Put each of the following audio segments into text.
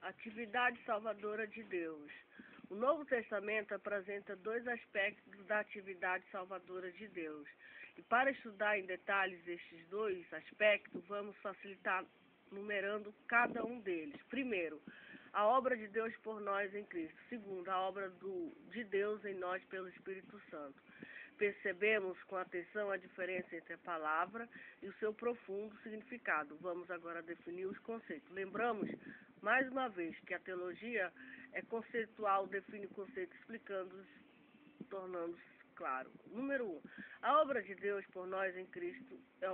Atividade salvadora de Deus. O Novo Testamento apresenta dois aspectos da atividade salvadora de Deus. E para estudar em detalhes estes dois aspectos, vamos facilitar numerando cada um deles. Primeiro, a obra de Deus por nós em Cristo. Segundo, a obra de Deus em nós pelo Espírito Santo. Percebemos com atenção a diferença entre a palavra e o seu profundo significado. Vamos agora definir os conceitos. Lembramos, mais uma vez, que a teologia é conceitual, define conceitos, explicando-os, tornando-os claro. Número 1. A obra de Deus por nós em Cristo é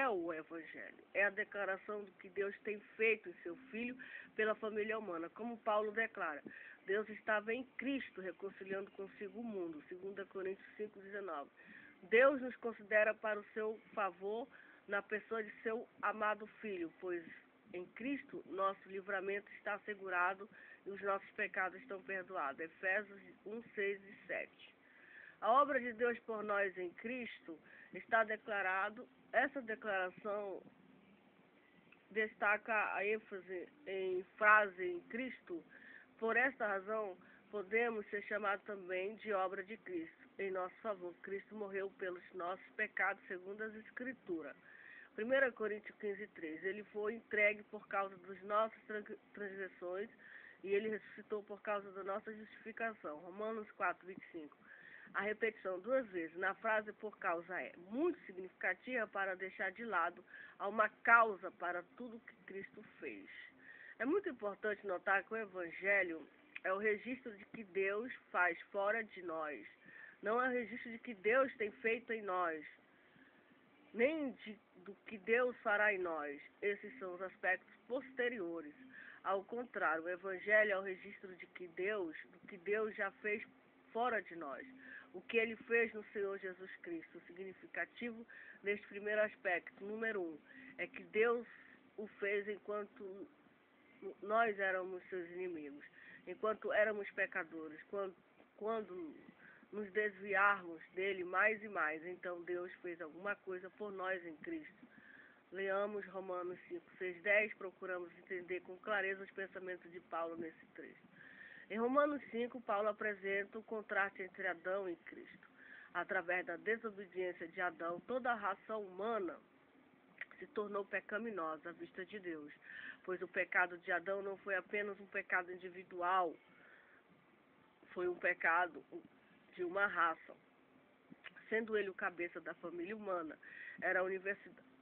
o Evangelho. É a declaração do que Deus tem feito em seu Filho pela família humana. Como Paulo declara, Deus estava em Cristo reconciliando consigo o mundo. 2 Coríntios 5,19. Deus nos considera para o seu favor na pessoa de seu amado Filho, pois em Cristo nosso livramento está assegurado e os nossos pecados estão perdoados. Efésios 1, 6 e 7. A obra de Deus por nós em Cristo está declarado. Essa declaração destaca a ênfase em frase em Cristo. Por esta razão, podemos ser chamados também de obra de Cristo. Em nosso favor, Cristo morreu pelos nossos pecados, segundo as Escrituras. 1 Coríntios 15, 3. Ele foi entregue por causa das nossas transgressões e ele ressuscitou por causa da nossa justificação. Romanos 4, 25. A repetição duas vezes na frase por causa é muito significativa para deixar de lado uma causa para tudo que Cristo fez. É muito importante notar que o Evangelho é o registro de que Deus faz fora de nós. Não é o registro de que Deus tem feito em nós, nem do que Deus fará em nós. Esses são os aspectos posteriores. Ao contrário, o Evangelho é o registro de que do que Deus já fez fora de nós. O que ele fez no Senhor Jesus Cristo. O significativo neste primeiro aspecto, número 1, é que Deus o fez enquanto nós éramos seus inimigos, enquanto éramos pecadores, quando nos desviarmos dele mais e mais, então Deus fez alguma coisa por nós em Cristo. Leamos Romanos 5, 6, 10, procuramos entender com clareza os pensamentos de Paulo nesse trecho. Em Romanos 5, Paulo apresenta o contraste entre Adão e Cristo. Através da desobediência de Adão, toda a raça humana se tornou pecaminosa à vista de Deus, pois o pecado de Adão não foi apenas um pecado individual, foi um pecado de uma raça. Sendo ele o cabeça da família humana, era a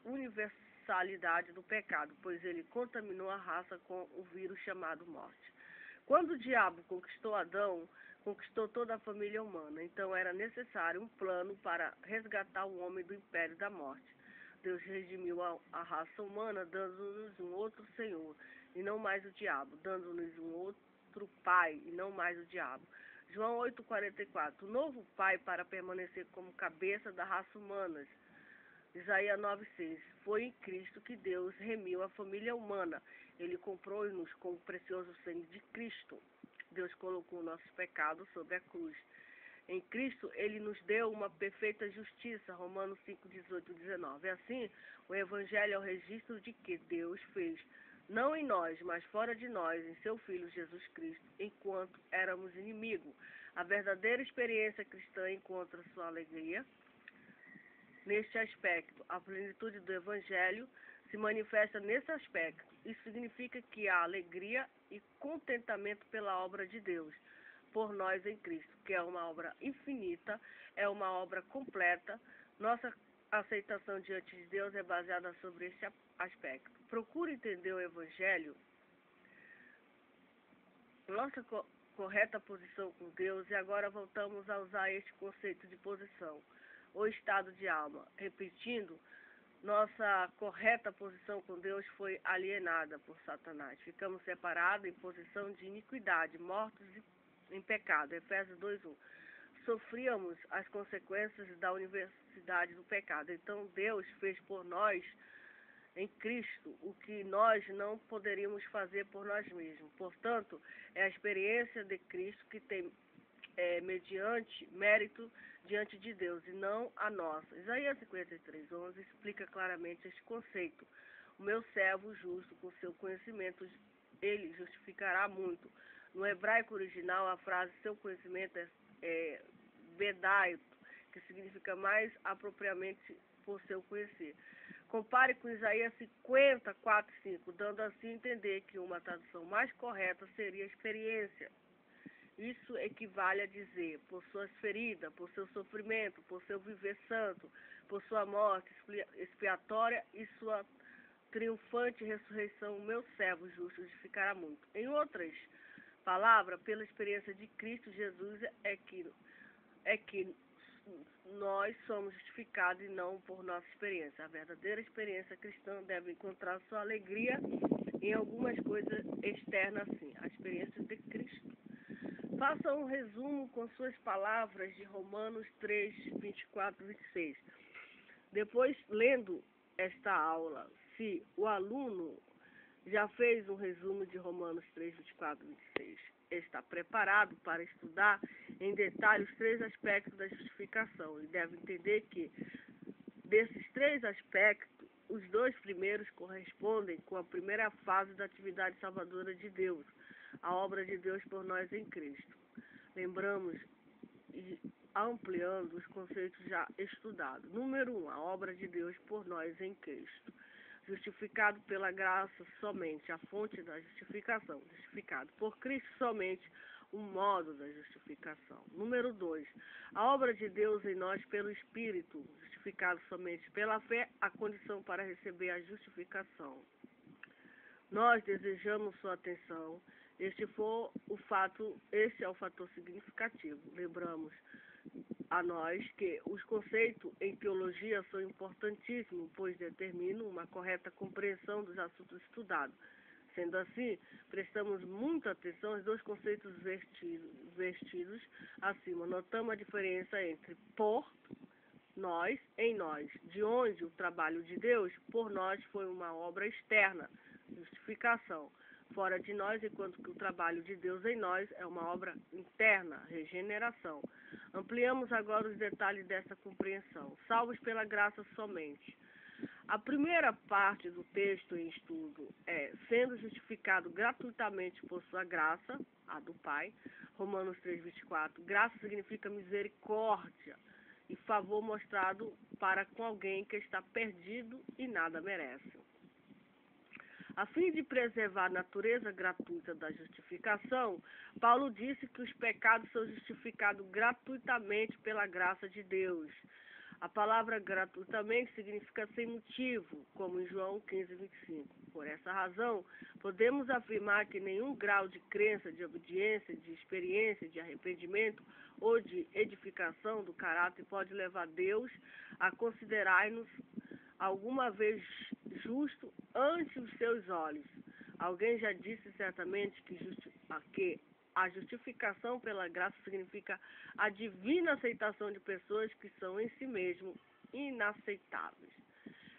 universalidade do pecado, pois ele contaminou a raça com o vírus chamado morte. Quando o diabo conquistou Adão, conquistou toda a família humana. Então era necessário um plano para resgatar o homem do império da morte. Deus redimiu a raça humana, dando-nos um outro Senhor, e não mais o diabo, dando-nos um outro Pai, e não mais o diabo. João 8,44. O novo Pai para permanecer como cabeça da raça humana. Isaías 9,6. Foi em Cristo que Deus remiu a família humana. Ele comprou-nos com o precioso sangue de Cristo. Deus colocou nossos pecados sobre a cruz. Em Cristo, ele nos deu uma perfeita justiça. Romanos 5, 18 e 19. Assim, o Evangelho é o registro de que Deus fez, não em nós, mas fora de nós, em seu Filho Jesus Cristo, enquanto éramos inimigos. A verdadeira experiência cristã encontra sua alegria neste aspecto. A plenitude do Evangelho se manifesta nesse aspecto. Isso significa que há alegria e contentamento pela obra de Deus por nós em Cristo, que é uma obra infinita, é uma obra completa. Nossa aceitação diante de Deus é baseada sobre esse aspecto. Procure entender o Evangelho, nossa correta posição com Deus, e agora voltamos a usar este conceito de posição, ou estado de alma. Repetindo, nossa correta posição com Deus foi alienada por Satanás. Ficamos separados em posição de iniquidade, mortos em pecado. Efésios 2:1. Sofríamos as consequências da universidade do pecado. Então Deus fez por nós em Cristo o que nós não poderíamos fazer por nós mesmos. Portanto, é a experiência de Cristo que tem mediante mérito diante de Deus e não a nossa. Isaías 53:11 explica claramente este conceito. o meu servo justo, com seu conhecimento, ele justificará muito. No hebraico original, a frase seu conhecimento é bedaito, que significa mais apropriadamente por seu conhecer. Compare com Isaías 54:5, dando assim a entender que uma tradução mais correta seria experiência. Isso equivale a dizer, por suas feridas, por seu sofrimento, por seu viver santo, por sua morte expiatória e sua triunfante ressurreição, o meu servo justo justificará muito. Em outras palavras, pela experiência de Cristo Jesus é que nós somos justificados e não por nossa experiência. A verdadeira experiência cristã deve encontrar sua alegria em algumas coisas externas, assim, a experiência de Cristo. Faça um resumo com suas palavras de Romanos 3, 24 e 26. Depois, lendo esta aula, se o aluno já fez um resumo de Romanos 3, 24 e 26, está preparado para estudar em detalhe os 3 aspectos da justificação e deve entender que, desses 3 aspectos, os 2 primeiros correspondem com a primeira fase da atividade salvadora de Deus, a obra de Deus por nós em Cristo. Lembramos e ampliando os conceitos já estudados. Número 1, a obra de Deus por nós em Cristo. Justificado pela graça somente, a fonte da justificação. Justificado por Cristo somente, o modo da justificação. Número 2, a obra de Deus em nós pelo Espírito. Justificado somente pela fé, a condição para receber a justificação. Nós desejamos sua atenção. Este é o fator significativo. Lembramos a nós que os conceitos em teologia são importantíssimos, pois determinam uma correta compreensão dos assuntos estudados. Sendo assim, prestamos muita atenção aos 2 conceitos vestidos acima. Notamos a diferença entre por nós, em nós, de onde o trabalho de Deus por nós foi uma obra externa, justificação, fora de nós, enquanto que o trabalho de Deus em nós é uma obra interna, regeneração. Ampliamos agora os detalhes dessa compreensão. Salvos pela graça somente. A primeira parte do texto em estudo é sendo justificado gratuitamente por sua graça, a do Pai, Romanos 3, 24. Graça significa misericórdia e favor mostrado para com alguém que está perdido e nada merece. A fim de preservar a natureza gratuita da justificação, Paulo disse que os pecados são justificados gratuitamente pela graça de Deus. A palavra gratuitamente significa sem motivo, como em João 15, 25. Por essa razão, podemos afirmar que nenhum grau de crença, de obediência, de experiência, de arrependimento ou de edificação do caráter pode levar Deus a considerar-nos alguma vez justo ante os seus olhos. Alguém já disse certamente que a justificação pela graça significa a divina aceitação de pessoas que são em si mesmo inaceitáveis.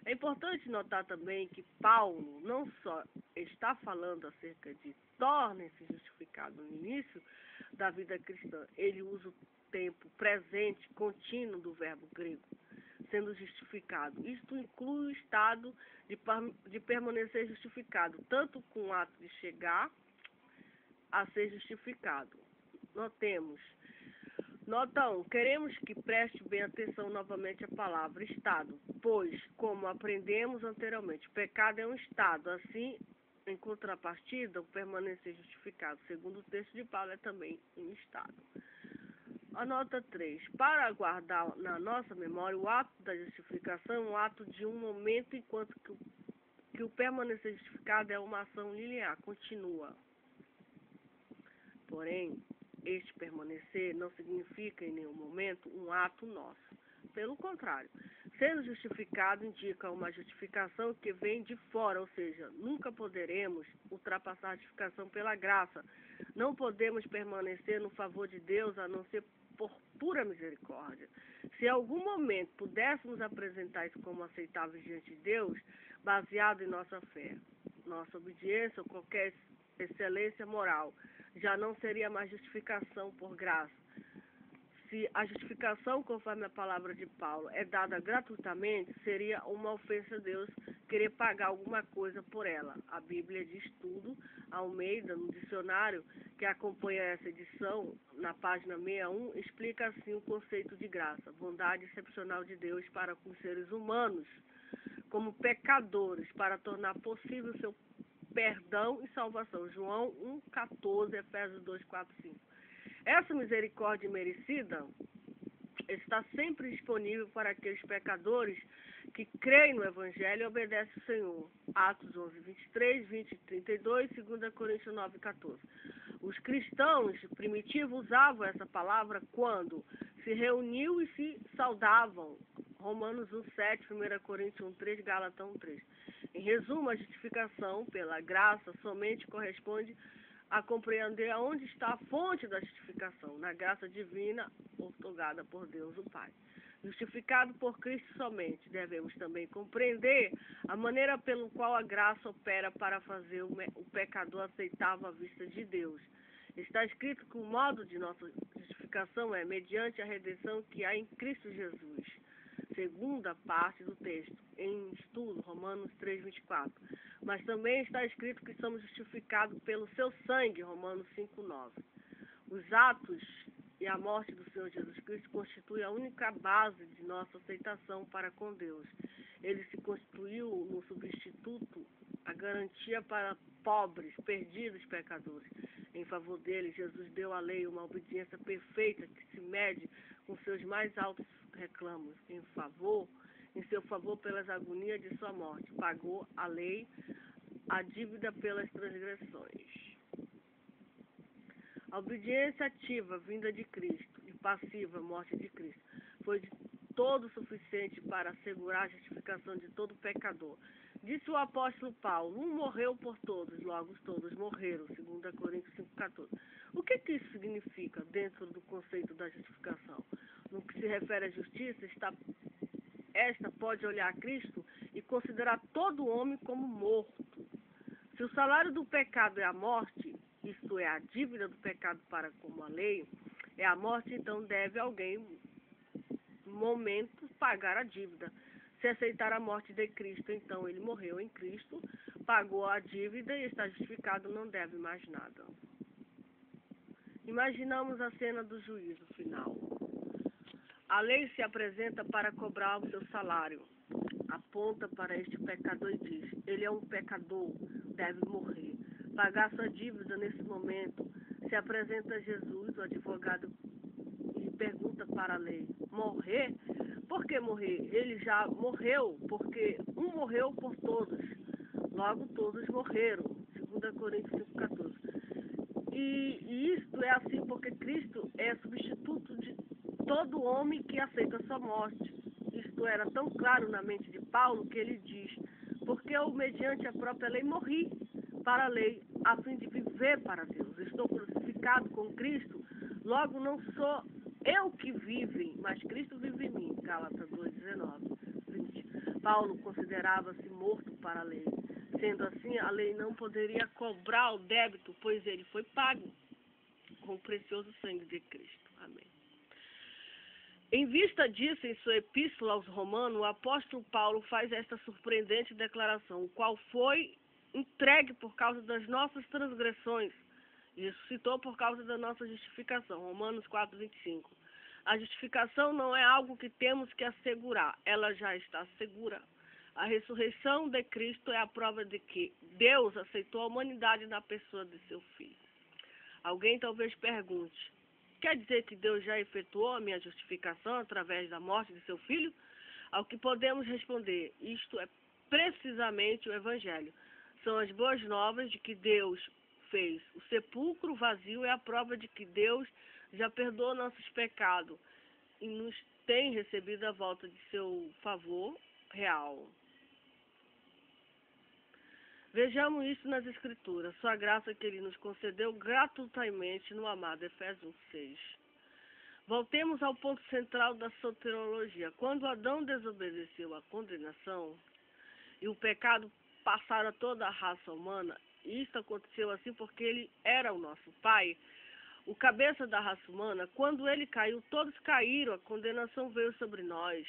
É importante notar também que Paulo não só está falando acerca de tornem-se justificados no início da vida cristã, ele usa o tempo presente contínuo do verbo grego, sendo justificado. Isto inclui o estado de permanecer justificado, tanto com o ato de chegar a ser justificado. Nota 1. Queremos que preste bem atenção novamente à palavra estado, pois, como aprendemos anteriormente, o pecado é um estado, assim, em contrapartida, o permanecer justificado, segundo o texto de Paulo, é também um estado. A nota 3. Para guardar na nossa memória, o ato da justificação é um ato de um momento, enquanto que o permanecer justificado é uma ação linear, contínua. Porém, este permanecer não significa em nenhum momento um ato nosso. Pelo contrário, sendo justificado indica uma justificação que vem de fora, ou seja, nunca poderemos ultrapassar a justificação pela graça. Não podemos permanecer no favor de Deus a não ser por pura misericórdia. Se em algum momento pudéssemos apresentar isso como aceitável diante de Deus, baseado em nossa fé, nossa obediência ou qualquer excelência moral, já não seria mais justificação por graça. Se a justificação, conforme a palavra de Paulo, é dada gratuitamente, seria uma ofensa a Deus querer pagar alguma coisa por ela. A Bíblia diz tudo, Almeida, no dicionário que acompanha essa edição, na página 61, explica assim o conceito de graça, bondade excepcional de Deus para com os seres humanos, como pecadores, para tornar possível seu perdão e salvação. João 1,14, Efésios 2,4,5. Essa misericórdia merecida está sempre disponível para aqueles pecadores que creem no Evangelho e obedecem ao Senhor. Atos 11, 23, 20 e 32, 2 Coríntios 9, 14. Os cristãos primitivos usavam essa palavra quando se reuniam e se saudavam. Romanos 1, 7, 1 Coríntios 1, 3, Gálatas 1, 3. Em resumo, a justificação pela graça somente corresponde a compreender aonde está a fonte da justificação, na graça divina outorgada por Deus o Pai. Justificado por Cristo somente, devemos também compreender a maneira pelo qual a graça opera para fazer o pecador aceitável à vista de Deus. Está escrito que o modo de nossa justificação é mediante a redenção que há em Cristo Jesus. Segunda parte do texto, em estudo, Romanos 3, 24. Mas também está escrito que somos justificados pelo seu sangue, Romanos 5, 9. Os atos e a morte do Senhor Jesus Cristo constituem a única base de nossa aceitação para com Deus. Ele se constituiu no substituto, a garantia para pobres, perdidos, pecadores. Em favor dele, Jesus deu à lei uma obediência perfeita que se mede com seus mais altos reclamos. Em seu favor, pelas agonias de sua morte, pagou a lei, a dívida pelas transgressões. A obediência ativa, vinda de Cristo, e passiva, morte de Cristo, foi de todo suficiente para assegurar a justificação de todo pecador. Disse o apóstolo Paulo, um morreu por todos, logo todos morreram, 2 Coríntios 5,14. O que isso significa dentro do conceito da justificação? No que se refere à justiça, esta pode olhar a Cristo e considerar todo homem como morto. Se o salário do pecado é a morte, isto é, a dívida do pecado para com a lei, é a morte, então deve alguém, no momento, pagar a dívida. Se aceitar a morte de Cristo, então ele morreu em Cristo, pagou a dívida e está justificado, não deve mais nada. Imaginamos a cena do juízo final. A lei se apresenta para cobrar o seu salário. Aponta para este pecador e diz, ele é um pecador, deve morrer. Pagar sua dívida nesse momento. Se apresenta Jesus, o advogado, e pergunta para a lei, morrer? Por que morrer? Ele já morreu, porque um morreu por todos. Logo todos morreram. 2 Coríntios 5,14. E isto é assim porque Cristo é substituto de todo homem que aceita a sua morte. Isto era tão claro na mente de Paulo que ele diz, porque eu, mediante a própria lei, morri para a lei, a fim de viver para Deus. Estou crucificado com Cristo, logo não sou eu que vive, mas Cristo vive em mim. Gálatas 2, 19, 20. Paulo considerava-se morto para a lei. Sendo assim, a lei não poderia cobrar o débito, pois ele foi pago com o precioso sangue de Cristo. Amém. Em vista disso, em sua epístola aos Romanos, o apóstolo Paulo faz esta surpreendente declaração, o qual foi entregue por causa das nossas transgressões e ressuscitou por causa da nossa justificação. Romanos 4, 25. A justificação não é algo que temos que assegurar, ela já está segura. A ressurreição de Cristo é a prova de que Deus aceitou a humanidade na pessoa de seu Filho. Alguém talvez pergunte, quer dizer que Deus já efetuou a minha justificação através da morte de seu Filho? Ao que podemos responder, isto é precisamente o Evangelho. São as boas novas de que Deus fez. O sepulcro vazio é a prova de que Deus já perdoou nossos pecados e nos tem recebido a volta de seu favor real. Vejamos isso nas Escrituras, sua graça que ele nos concedeu gratuitamente no amado Efésios 6. Voltemos ao ponto central da soteriologia. Quando Adão desobedeceu à condenação e o pecado passaram a toda a raça humana, isso aconteceu assim porque ele era o nosso Pai. o cabeça da raça humana, quando ele caiu, todos caíram, a condenação veio sobre nós.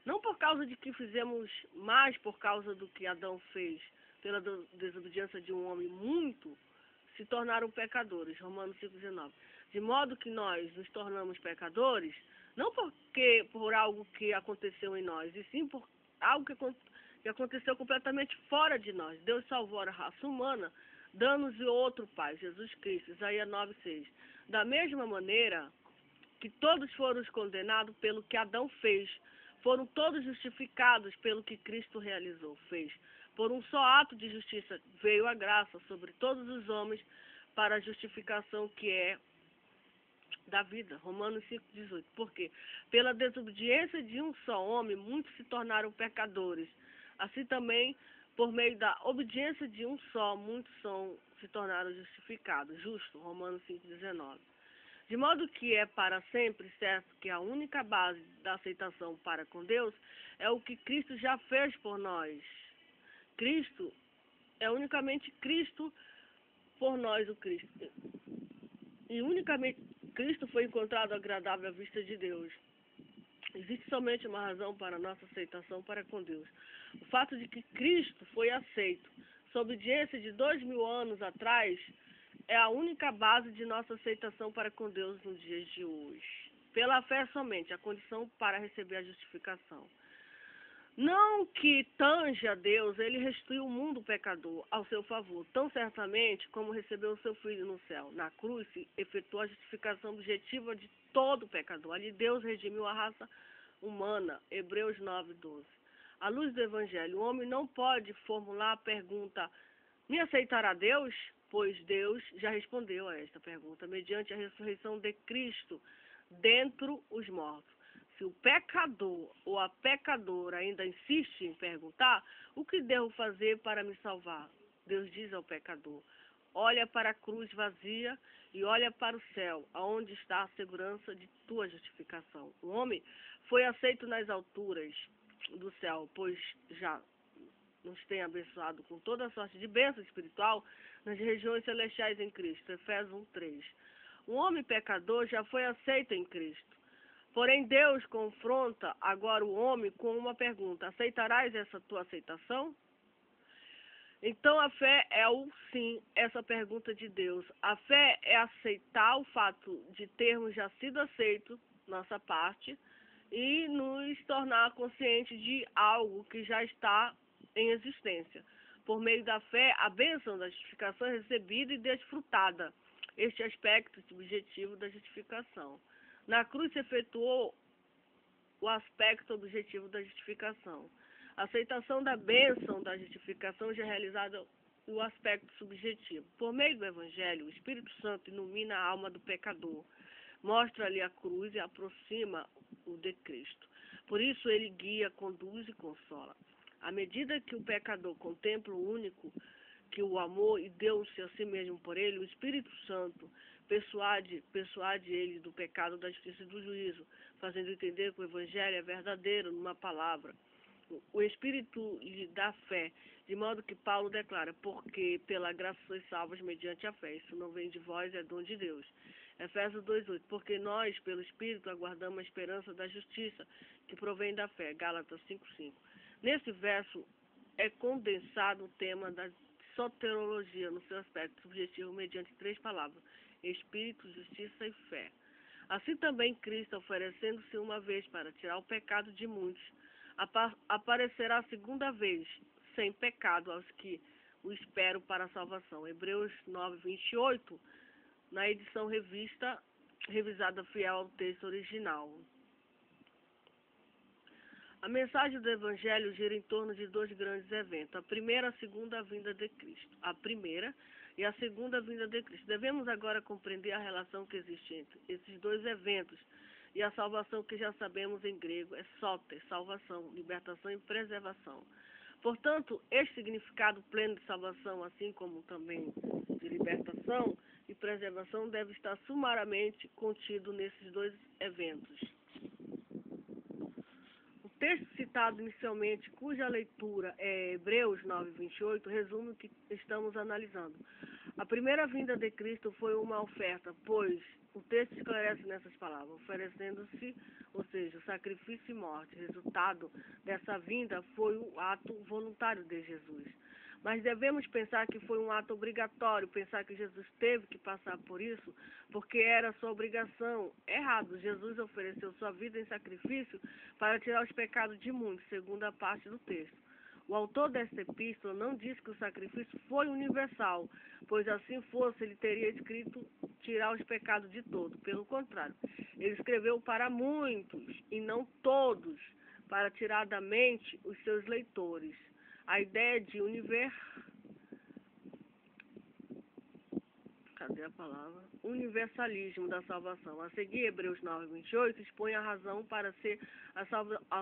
Não por causa de que fizemos, mas por causa do que Adão fez, pela desobediência de um homem muito, se tornaram pecadores. Romanos 5,19. De modo que nós nos tornamos pecadores, não por algo que aconteceu em nós, e sim por algo que aconteceu completamente fora de nós. Deus salvou a raça humana, dando-nos outro Pai, Jesus Cristo. Isaías 9,6. Da mesma maneira que todos foram condenados pelo que Adão fez, foram todos justificados pelo que Cristo realizou, fez. Por um só ato de justiça veio a graça sobre todos os homens para a justificação que é da vida. Romanos 5,18. Por quê? Pela desobediência de um só homem, muitos se tornaram pecadores. Assim também, por meio da obediência de um só, muitos se tornaram justificados. Justo. Romanos 5,19. De modo que é para sempre certo que a única base da aceitação para com Deus é o que Cristo já fez por nós. Cristo é unicamente Cristo por nós, o Cristo. E unicamente Cristo foi encontrado agradável à vista de Deus. Existe somente uma razão para a nossa aceitação para com Deus. O fato de que Cristo foi aceito, sob obediência de 2000 anos atrás, é a única base de nossa aceitação para com Deus nos dias de hoje. Pela fé somente, a condição para receber a justificação. Não que tange a Deus, ele restituiu o mundo pecador ao seu favor, tão certamente como recebeu o seu Filho no céu. Na cruz se efetuou a justificação objetiva de todo pecador. Ali Deus redimiu a raça humana. Hebreus 9:12. À luz do Evangelho, o homem não pode formular a pergunta: me aceitará Deus? Pois Deus já respondeu a esta pergunta, mediante a ressurreição de Cristo dentre os mortos. Se o pecador ou a pecadora ainda insiste em perguntar, o que devo fazer para me salvar? Deus diz ao pecador: olha para a cruz vazia e olha para o céu, aonde está a segurança de tua justificação. O homem foi aceito nas alturas do céu, pois já nos tem abençoado com toda sorte de bênção espiritual nas regiões celestiais em Cristo. Efésios 1:3. O homem pecador já foi aceito em Cristo. Porém, Deus confronta agora o homem com uma pergunta: aceitarás essa tua aceitação? Então, a fé é o sim, essa pergunta de Deus. A fé é aceitar o fato de termos já sido aceitos, nossa parte, e nos tornar conscientes de algo que já está em existência. Por meio da fé, a bênção da justificação é recebida e desfrutada. Este aspecto subjetivo da justificação. Na cruz se efetuou o aspecto objetivo da justificação. A aceitação da bênção da justificação já é realizada o aspecto subjetivo. Por meio do Evangelho, o Espírito Santo ilumina a alma do pecador, mostra-lhe a cruz e aproxima o de Cristo. Por isso ele guia, conduz e consola. À medida que o pecador contempla o único que o amou e deu-se a si mesmo por ele, o Espírito Santo persuade ele do pecado, da justiça e do juízo, fazendo entender que o Evangelho é verdadeiro numa palavra. O Espírito lhe dá fé, de modo que Paulo declara: porque pela graça sois salvos mediante a fé. Isso não vem de vós, é dom de Deus. Efésios 2:8. Porque nós, pelo Espírito, aguardamos a esperança da justiça, que provém da fé. Gálatas 5:5. Nesse verso é condensado o tema da soteriologia no seu aspecto subjetivo mediante 3 palavras: Espírito, justiça e fé. Assim também Cristo, oferecendo-se uma vez para tirar o pecado de muitos, aparecerá a segunda vez, sem pecado, aos que o esperam para a salvação. Hebreus 9:28, na edição revisada fiel ao texto original. A mensagem do Evangelho gira em torno de 2 grandes eventos: a primeira e a segunda vinda de Cristo. A primeira e a segunda vinda de Cristo. Devemos agora compreender a relação que existe entre esses 2 eventos e a salvação, que já sabemos em grego é soter, salvação, libertação e preservação. Portanto, este significado pleno de salvação, assim como também de libertação e preservação, deve estar sumariamente contido nesses 2 eventos. O texto citado inicialmente, cuja leitura é Hebreus 9:28, resume o que estamos analisando. A primeira vinda de Cristo foi uma oferta, pois o texto esclarece nessas palavras, oferecendo-se, ou seja, o sacrifício e morte. O resultado dessa vinda foi o ato voluntário de Jesus. Mas devemos pensar que foi um ato obrigatório, pensar que Jesus teve que passar por isso, porque era sua obrigação. Errado, Jesus ofereceu sua vida em sacrifício para tirar os pecados de muitos, segundo a parte do texto. O autor desta epístola não diz que o sacrifício foi universal, pois assim fosse, ele teria escrito tirar os pecados de todos. Pelo contrário, ele escreveu para muitos e não todos, para tirar da mente os seus leitores. A ideia de universalismo da salvação. A seguir, Hebreus 9:28 expõe a razão para ser a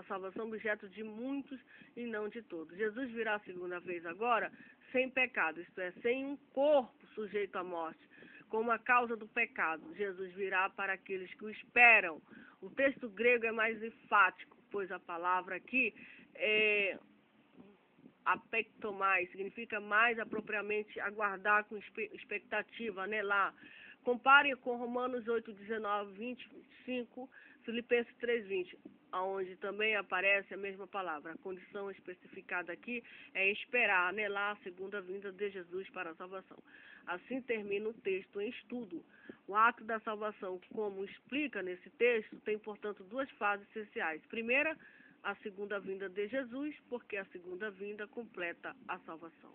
salvação objeto de muitos e não de todos. Jesus virá a segunda vez agora sem pecado, isto é, sem um corpo sujeito à morte, como a causa do pecado. Jesus virá para aqueles que o esperam. O texto grego é mais enfático, pois a palavra aqui é apectomai, significa mais apropriadamente aguardar com expectativa, anelar. Compare com Romanos 8:19, 25, Filipenses 3:20, onde também aparece a mesma palavra. A condição especificada aqui é esperar, anelar a segunda vinda de Jesus para a salvação. Assim termina o texto em estudo. O ato da salvação, como explica nesse texto, tem, portanto, duas fases essenciais. Primeira, a segunda vinda de Jesus, porque a segunda vinda completa a salvação.